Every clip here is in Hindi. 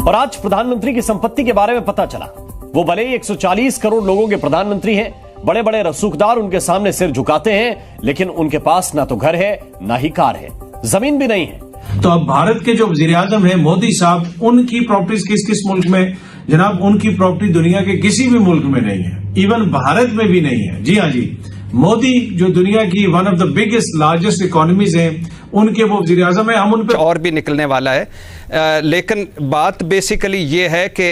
और आज प्रधानमंत्री की संपत्ति के बारे में पता चला। वो भले ही 140 करोड़ लोगों के प्रधानमंत्री हैं, बड़े बड़े रसूखदार उनके सामने सिर झुकाते हैं, लेकिन उनके पास ना तो घर है ना ही कार है, जमीन भी नहीं है। तो अब भारत के जो वजीर आजम है मोदी साहब, उनकी प्रॉपर्टीज किस किस मुल्क में? जनाब, उनकी प्रॉपर्टी दुनिया के किसी भी मुल्क में नहीं है, इवन भारत में भी नहीं है। जी हाँ जी, मोदी जो दुनिया की one of the biggest largest economies हैं, उनके वो वजीर आजम है। हम उन पर और भी निकलने वाला है, लेकिन बात बेसिकली ये है कि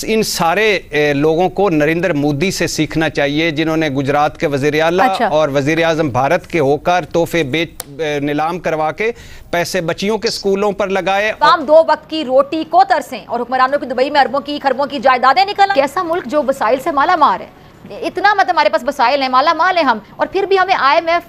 इन सारे लोगों को नरेंद्र मोदी से सीखना चाहिए, जिन्होंने गुजरात के वजीर आला और वजीर आजम भारत के होकर तोहफे नीलाम करवा के पैसे बच्चियों के स्कूलों पर लगाए। तमाम 2 वक्त की रोटी को तरसें और हुक्मरानों की दुबई में अरबों की खरबों की जायदादें निकल। कैसा मुल्क जो वसाइल से माला माल है, इतना मतलब हमारे पास वसाइल है, माला माल है हम, और फिर भी हमें IMF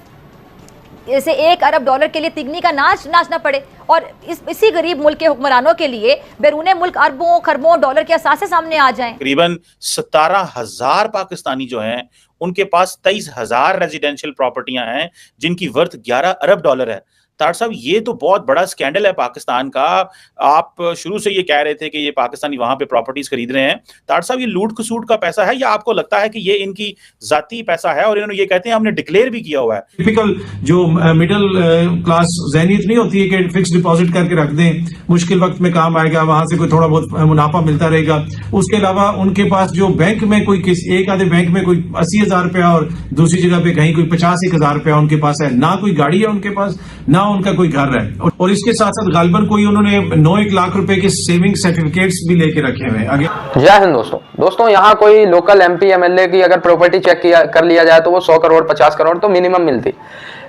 जैसे $1 अरब के लिए तिगनी का नाच नाचना पड़े, और इसी गरीब मुल्क के हुक्मरानों के लिए बैरूने मुल्क अरबों खरबों डॉलर के असासे सामने आ जाएं। करीबन 17,000 पाकिस्तानी जो हैं उनके पास 23,000 रेजिडेंशियल प्रॉपर्टियां हैं जिनकी वर्थ $11 अरब है। तार साहब, ये तो बहुत बड़ा स्कैंडल है पाकिस्तान का। आप शुरू से ये कह रहे थे कि ये पाकिस्तानी वहां पे प्रॉपर्टीज खरीद रहे हैं। तार साहब, ये लूट खसूट का पैसा है या आपको लगता है कि ये इनकी जाती पैसा है और इन्होंने ये कहते हैं हमने डिक्लेयर भी किया हुआ है? टिपिकल जो मिडिल क्लास ज़हनियत नहीं होती है कि फिक्स डिपॉजिट करके रख दें, मुश्किल वक्त में काम आएगा, वहां से कोई थोड़ा बहुत मुनाफा मिलता रहेगा। उसके अलावा उनके पास जो बैंक में कोई एक आधे बैंक में कोई 80,000 रुपया और दूसरी जगह पे कहीं कोई 50,000 रुपया उनके पास है, ना कोई गाड़ी है उनके पास, ना उनका कोई घर है। और इसके साथ साथ गालबन कोई उन्होंने 9-1 लाख रुपए के सेविंग सर्टिफिकेट्स भी लेके रखे हुए हैं। जय हिंद दोस्तों, यहाँ कोई लोकल MP MLA की अगर प्रॉपर्टी चेक कर लिया जाए तो वो 100 करोड़ 50 करोड़ तो मिनिमम मिलती।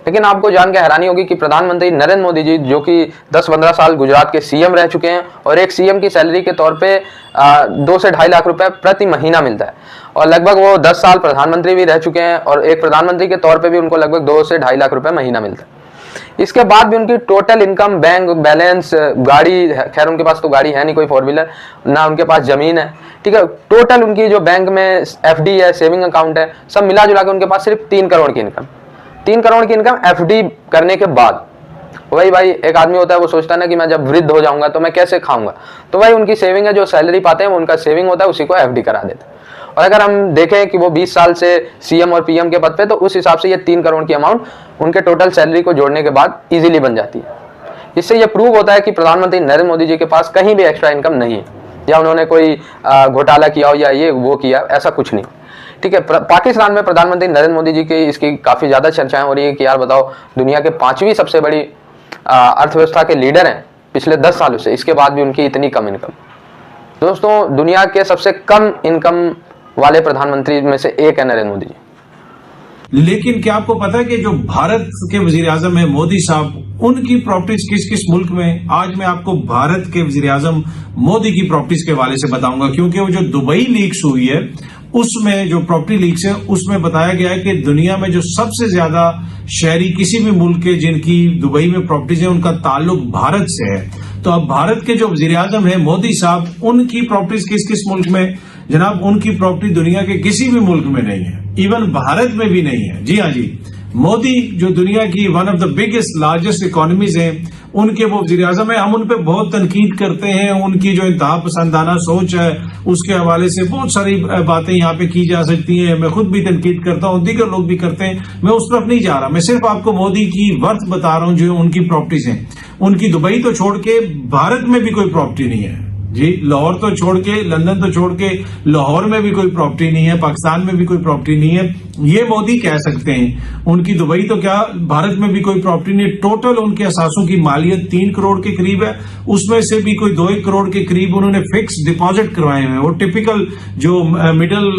लेकिन आपको जान के हैरानी होगी कि प्रधानमंत्री नरेंद्र मोदी जी, जो कि 10-15 साल गुजरात के CM रह चुके हैं, और एक CM की सैलरी के तौर पे 2 से 2.5 लाख रुपए प्रति महीना मिलता है, और लगभग वो 10 साल प्रधानमंत्री भी रह चुके हैं, और एक प्रधानमंत्री के तौर पे भी उनको लगभग 2 से 2.5 लाख रुपए महीना मिलता है। इसके बाद भी उनकी टोटल इनकम, बैंक बैलेंस, गाड़ी, खैर उनके पास तो गाड़ी है नहीं कोई 4 व्हीलर, ना उनके पास जमीन है, ठीक है, टोटल उनकी जो बैंक में FD है, सेविंग अकाउंट है, सब मिला जुला के उनके पास सिर्फ 3 करोड़ की इनकम। 3 करोड़ की इनकम FD करने के बाद। वही भाई, एक आदमी होता है वो सोचता है ना कि मैं जब वृद्ध हो जाऊंगा तो मैं कैसे खाऊंगा, तो भाई उनकी सेविंग है, जो सैलरी पाते हैं वो उनका सेविंग होता है, उसी को FD करा देते हैं। और अगर हम देखें कि वो 20 साल से CM और PM के पद पे, तो उस हिसाब से ये 3 करोड़ की अमाउंट उनके टोटल सैलरी को जोड़ने के बाद इजीली बन जाती है। इससे ये प्रूव होता है कि प्रधानमंत्री नरेंद्र मोदी जी के पास कहीं भी एक्स्ट्रा इनकम नहीं है, या उन्होंने कोई घोटाला किया हो या ये वो किया, ऐसा कुछ नहीं, ठीक है। पाकिस्तान में प्रधानमंत्री नरेंद्र मोदी जी की इसकी काफी ज्यादा चर्चाएं हो रही है कि यार बताओ, दुनिया के 5वीं सबसे बड़ी अर्थव्यवस्था के लीडर हैं पिछले 10 सालों से, इसके बाद भी उनकी इतनी कम इनकम। दोस्तों, दुनिया के सबसे कम इनकम वाले प्रधानमंत्री में से एक है नरेंद्र मोदी जी। लेकिन क्या आपको पता है कि जो भारत के वजीर आजम है मोदी साहब, उनकी प्रॉपर्टीज किस किस मुल्क में? आज मैं आपको भारत के वजीर आजम मोदी की प्रॉपर्टीज के हवाले से बताऊंगा, क्योंकि वो जो दुबई लीक्स हुई है, उसमें जो प्रॉपर्टी लीक्स है, उसमें बताया गया है कि दुनिया में जो सबसे ज्यादा शहरी किसी भी मुल्क के जिनकी दुबई में प्रॉपर्टीज है, उनका ताल्लुक भारत से है। तो अब भारत के जो वजीर आजम है मोदी साहब, उनकी प्रॉपर्टीज किस किस मुल्क में? जनाब, उनकी प्रॉपर्टी दुनिया के किसी भी मुल्क में नहीं है, इवन भारत में भी नहीं है। जी हाँ जी, मोदी जो दुनिया की one of the biggest largest economies हैं, उनके वो वजीर आजम है। हम उन पर बहुत तनकीद करते हैं, उनकी जो इंतहा पसंदाना सोच है उसके हवाले से बहुत सारी बातें यहाँ पे की जा सकती हैं। मैं खुद भी तनकीद करता हूँ, दीगर लोग भी करते हैं, मैं उस तरफ नहीं जा रहा। मैं सिर्फ आपको मोदी की वर्थ बता रहा हूँ जो उनकी प्रॉपर्टीज हैं। उनकी दुबई तो छोड़ के भारत में भी कोई प्रॉपर्टी नहीं है जी। लाहौर तो छोड़ के, लंदन तो छोड़ के, लाहौर में भी कोई प्रॉपर्टी नहीं है, पाकिस्तान में भी कोई प्रॉपर्टी नहीं है, ये मोदी कह सकते हैं। उनकी दुबई तो क्या, भारत में भी कोई प्रॉपर्टी नहीं। टोटल उनके असासों की मालियत 3 करोड़ के करीब है, उसमें से भी कोई 2-1 करोड़ के करीब उन्होंने फिक्स डिपॉजिट करवाए हुए हैं। वो टिपिकल जो मिडिल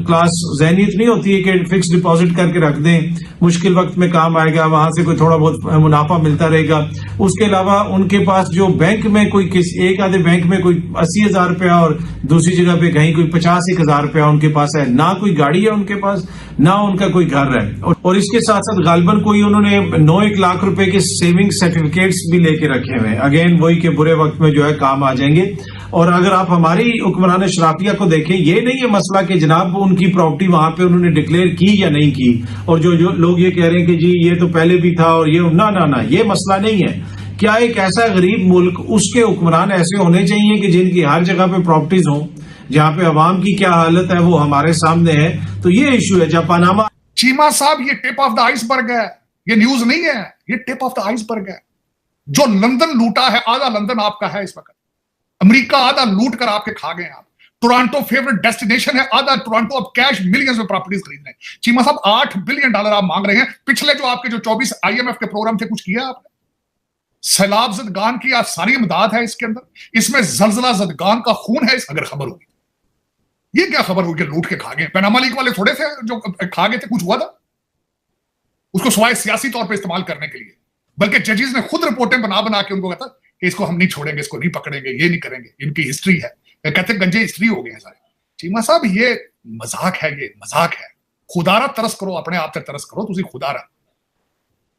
क्लास ज़हनियत नहीं होती है कि फिक्स डिपॉजिट करके रख दें, मुश्किल वक्त में काम आएगा, वहां से कोई थोड़ा बहुत मुनाफा मिलता रहेगा। उसके अलावा उनके पास जो बैंक में कोई एक आधे बैंक में कोई 80,000 रुपया और दूसरी जगह पे कहीं कोई 50,000 रुपया उनके पास है, ना कोई गाड़ी है उनके पास, ना उनका कोई घर है। और इसके साथ साथ गालबन कोई उन्होंने 9-1 लाख रुपए के सेविंग सर्टिफिकेट्स भी लेके रखे हुए हैं। अगेन वही के बुरे वक्त में जो है काम आ जाएंगे। और अगर आप हमारी हुक्मरान शराफिया को देखें, ये नहीं है मसला कि जनाब उनकी प्रॉपर्टी वहां पे उन्होंने डिक्लेयर की या नहीं की, और जो लोग ये कह रहे हैं कि जी ये तो पहले भी था और ये ना, ये मसला नहीं है। क्या एक ऐसा गरीब मुल्क, उसके हुक्मरान ऐसे होने चाहिए कि जिनकी हर जगह पे प्रॉपर्टीज हों, जहां पे अवाम की क्या हालत है वो हमारे सामने है। तो ये इशू है। जब पनामा चीमा साहब, ये टिप ऑफ द आइसबर्ग है, ये न्यूज नहीं है, ये टिप ऑफ द आइसबर्ग है। जो लंदन लूटा है, आधा लंदन आपका है इस वक्त। अमेरिका आधा लूट कर आपके खा गए आप। टोरंटो फेवरेट डेस्टिनेशन है, आधा टोरंटो अब कैश मिलियंस में प्रॉपर्टीज खरीद रहे हैं। चीमा साहब $8 बिलियन आप मांग रहे हैं। पिछले जो आपके जो 24 IMF के प्रोग्राम थे, कुछ किया आपने? सैलाब जदगान की सारी इमदाद है इसके अंदर, इसमें जलजला जदगान का खून है। इस अगर खबर होगी, ये क्या खबर हुई कि लूट के खा गए? पनामा लीक वाले थोड़े थे जो खा गए थे, कुछ हुआ था उसको सिवाय सियासी तौर पे इस्तेमाल करने के लिए। बल्कि जजेस ने खुद रिपोर्टें बना बना के उनको कहता कि इसको हम नहीं छोड़ेंगे, इसको नहीं पकड़ेंगे, ये नहीं करेंगे, इनकी हिस्ट्री है। कहते गंजे हिस्ट्री हो गए हैं सारे। चीमा साहब ये मजाक है, ये मजाक है। खुदारा तरस करो, अपने आप से तरस करो, तुझे खुदारा।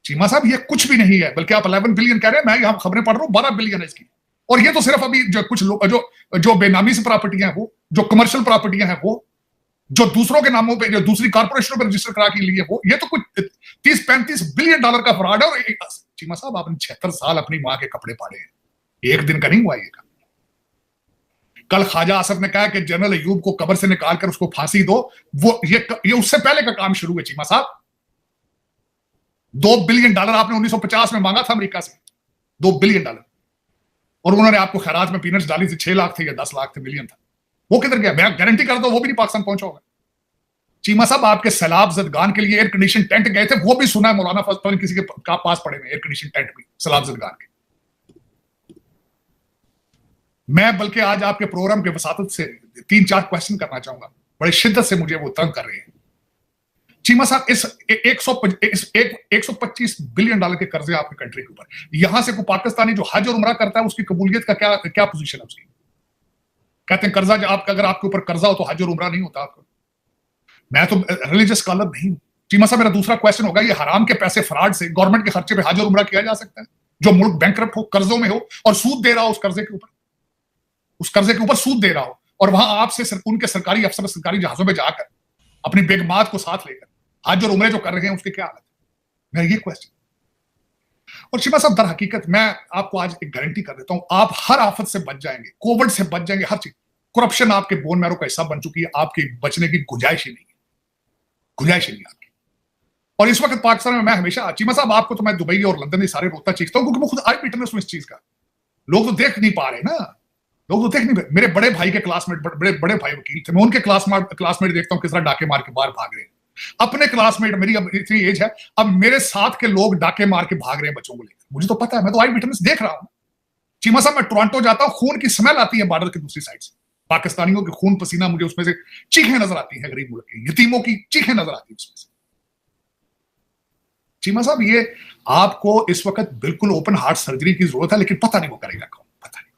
चीमा साहब ये कुछ भी नहीं है, बल्कि आप 11 बिलियन कह रहे हैं, मैं यहां खबरें पढ़ रहा हूं 12 बिलियन है इसकी। और ये तो सिर्फ अभी जो कुछ लोग जो बेनामी से प्रॉपर्टियां हैं वो, जो कमर्शियल प्रॉपर्टियां हैं वो, जो दूसरों के नामों पे, जो दूसरी कारपोरेशनों पर रजिस्टर करा के लिए वो, ये तो कुछ 30-35 बिलियन डॉलर का फ्रॉड है। और चीमा साहब आपने 76 साल अपनी मां के कपड़े पाड़े हैं, एक दिन का नहीं हुआ ये काम। कल ख्वाजा आसफ ने कहा कि जनरल अयूब को कब्र से निकालकर उसको फांसी दो, वो ये उससे पहले का काम शुरू है। चीमा साहब $2 बिलियन आपने 1950 में मांगा था अमेरिका से, $2 बिलियन, और उन्होंने आपको खैरात में पीनट्स डाली थी। 6 लाख थे या 10 लाख थे, मिलियन था, वो किधर गया? मैं गारंटी करता हूं वो भी नहीं पाकिस्तान पहुंचा होगा। चीमा साहब आपके सैलाब जदगान के लिए एयर कंडीशन टेंट गए थे, वो भी सुना है मौलाना फजल किसी के पास पड़े हुए एयर कंडीशन टेंट भी सैलाब जदगान के। मैं बल्कि आज आपके प्रोग्राम के वसातत से 3-4 क्वेश्चन करना चाहूंगा, बड़े शिद्दत से मुझे वो तंग कर रहे हैं। चीमा साहब इस 125 बिलियन डॉलर के कर्जे आपकी कंट्री के ऊपर, यहां से कोई पाकिस्तानी जो हज और उमरा करता है उसकी कबूलियत का क्या पोजीशन है उसकी? कहते हैं कर्जा आपका, अगर आपके ऊपर कर्जा हो तो हज और उमरा नहीं होता आपको। मैं तो रिलीजियस स्कॉलर नहीं हूं। चीमा साहब मेरा दूसरा क्वेश्चन होगा, ये हराम के पैसे फ्रॉड से गवर्नमेंट के खर्चे पे हज और उमरा किया जा सकता है? जो मुल्क बैंकरप्ट हो, कर्जों में हो और सूद दे रहा हो, उस कर्जे के ऊपर सूद दे रहा हो, और वहां आपसे उनके सरकारी अफसर सरकारी जहाजों में जाकर अपनी बेगमात को साथ लेकर हज और उमरे जो कर रहे हैं उसकी क्या हालत है? मेरा ये क्वेश्चन। और चीमा साहब दर हकीकत मैं आपको आज एक गारंटी कर देता हूं, आप हर आफत से बच जाएंगे, कोविड से बच जाएंगे, हर चीज। करप्शन आपके बोन मैरो का हिस्सा बन चुकी है, आपकी बचने की गुंजाइश ही नहीं है, गुंजाइश ही नहीं आपकी। और इस वक्त पाकिस्तान में मैं हमेशा, चीमा साहब आपको तो मैं दुबई और लंदन सारे रोता चीखता हूं, क्योंकि मैं खुद आई विटनेस हूं इस चीज का। लोग तो देख नहीं पा रहे ना, लोग तो देख नहीं। मेरे बड़े भाई के क्लासमेट, बड़े भाई वकील थे, मैं उनके क्लासमेट देखता हूं किस तरह डाके मार के बाहर भाग रहे हैं। अपने क्लासमेट, मेरी अब इतनी एज है, अब मेरे साथ के लोग डाके मार के भाग रहे हैं बच्चों को लेकर। मुझे तो पता है, मैं तो आई विटनेस देख रहा हूं। चीमा साहब मैं टोरंटो जाता हूं, खून की स्मेल आती है बॉर्डर की दूसरी साइड से, पाकिस्तानियों के खून पसीना, मुझे उसमें से चीखें नजर आती है, गरीब मुल्क के यतीमों की चीखें नजर आती है उसमें से। चीमा साहब ये आपको इस वक्त बिल्कुल ओपन हार्ट सर्जरी की जरूरत है, लेकिन पता नहीं वो करेगा कौन, पता नहीं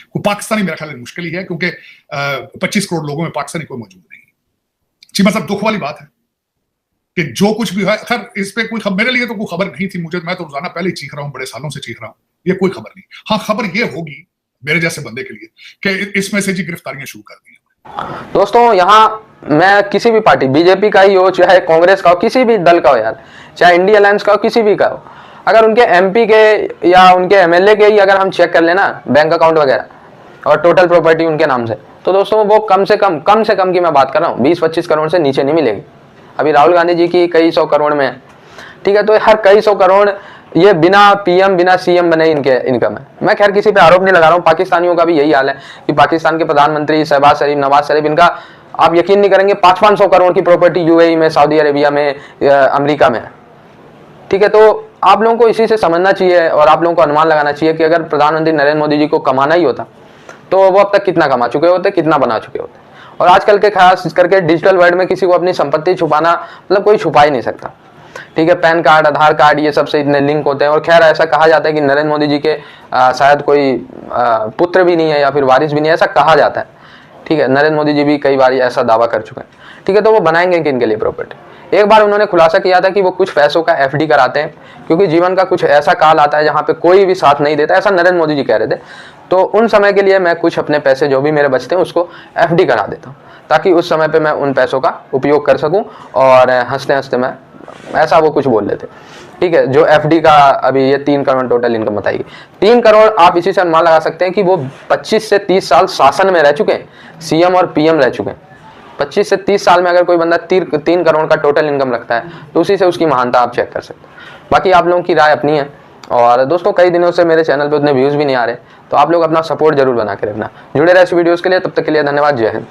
को पाकिस्तानी मेरा ख्याल है मुश्किल ही है, क्योंकि 25 करोड़ लोगों में पाकिस्तानी कोई मौजूद नहीं। चीमा साहब दुख वाली बात है कि जो कुछ भी है, खैर इस पे कोई मेरे लिए तो कोई खबर नहीं थी, मैं तो रोजाना पहले ही चीख रहा हूं, बड़े सालों से चीख रहा हूं, ये कोई खबर नहीं। हाँ खबर ये होगी मेरे जैसे बंदे के लिए कि इसमें से जी गिरफ्तारियां शुरू कर दी। दोस्तों यहाँ मैं किसी भी पार्टी, बीजेपी का ही हो, चाहे कांग्रेस का हो, किसी भी दल का हो यार, चाहे इंडिया अलायंस का हो, किसी भी का हो, अगर उनके MP के या उनके MLA के ही अगर हम चेक कर लेना बैंक अकाउंट वगैरह और टोटल प्रॉपर्टी उनके नाम से, तो दोस्तों वो कम से कम की मैं बात कर रहा हूँ 20-25 करोड़ से नीचे नहीं मिलेगी। अभी राहुल गांधी जी की कई सौ करोड़ में है, ठीक है, तो हर कई सौ करोड़ ये बिना PM बिना CM बने इनके इनकम है। मैं खैर किसी पे आरोप नहीं लगा रहा हूँ, पाकिस्तानियों का भी यही हाल है कि पाकिस्तान के प्रधानमंत्री शहबाज शरीफ, नवाज शरीफ, इनका आप यकीन नहीं करेंगे 500-500 करोड़ की प्रॉपर्टी UAE में, सऊदी अरेबिया में, अमेरिका में है, ठीक है। तो आप लोगों को इसी से समझना चाहिए और आप लोगों को अनुमान लगाना चाहिए कि अगर प्रधानमंत्री नरेंद्र मोदी जी को कमाना ही होता तो वो अब तक कितना कमा चुके होते, कितना बना चुके होते। और आजकल के खास करके डिजिटल वर्ल्ड में किसी को अपनी संपत्ति छुपाना मतलब कोई छुपा ही नहीं सकता, ठीक है। पैन कार्ड, आधार कार्ड, ये सबसे इतने लिंक होते हैं। और खैर ऐसा कहा जाता है कि नरेंद्र मोदी जी के शायद कोई पुत्र भी नहीं है या फिर वारिस भी नहीं है, ऐसा कहा जाता है, ठीक है। नरेंद्र मोदी जी भी कई बार ऐसा दावा कर चुके हैं, ठीक है। तो वो बनाएंगे किनके लिए प्रॉपर्टी? एक बार उन्होंने खुलासा किया था कि वो कुछ पैसों का FD कराते हैं, क्योंकि जीवन का कुछ ऐसा काल आता है जहां पे कोई भी साथ नहीं देता, ऐसा नरेंद्र मोदी जी कह रहे थे। तो उन समय के लिए मैं कुछ अपने पैसे जो भी मेरे बचते हैं उसको FD करा देता हूँ, ताकि उस समय पे मैं उन पैसों का उपयोग कर सकूं और हंसते हंसते मैं ऐसा वो कुछ बोल रहे थे, ठीक है। जो एफडी का अभी ये 3 करोड़ टोटल इनकम बताएगी, 3 करोड़ आप इसी से अनुमान लगा सकते हैं कि वो 25 से 30 साल शासन में रह चुके हैं, सीएम और पीएम रह चुके हैं। 25 से 30 साल में अगर कोई बंदा 3 करोड़ का टोटल इनकम रखता है तो उसी से उसकी महानता आप चेक कर सकते हैं। बाकी आप लोगों की राय अपनी है। और दोस्तों कई दिनों से मेरे चैनल पे उतने व्यूज भी नहीं आ रहे, तो आप लोग अपना सपोर्ट जरूर बना के रखना। जुड़े रहे इस वीडियोस के लिए, तब तक के लिए धन्यवाद। जय हिंद।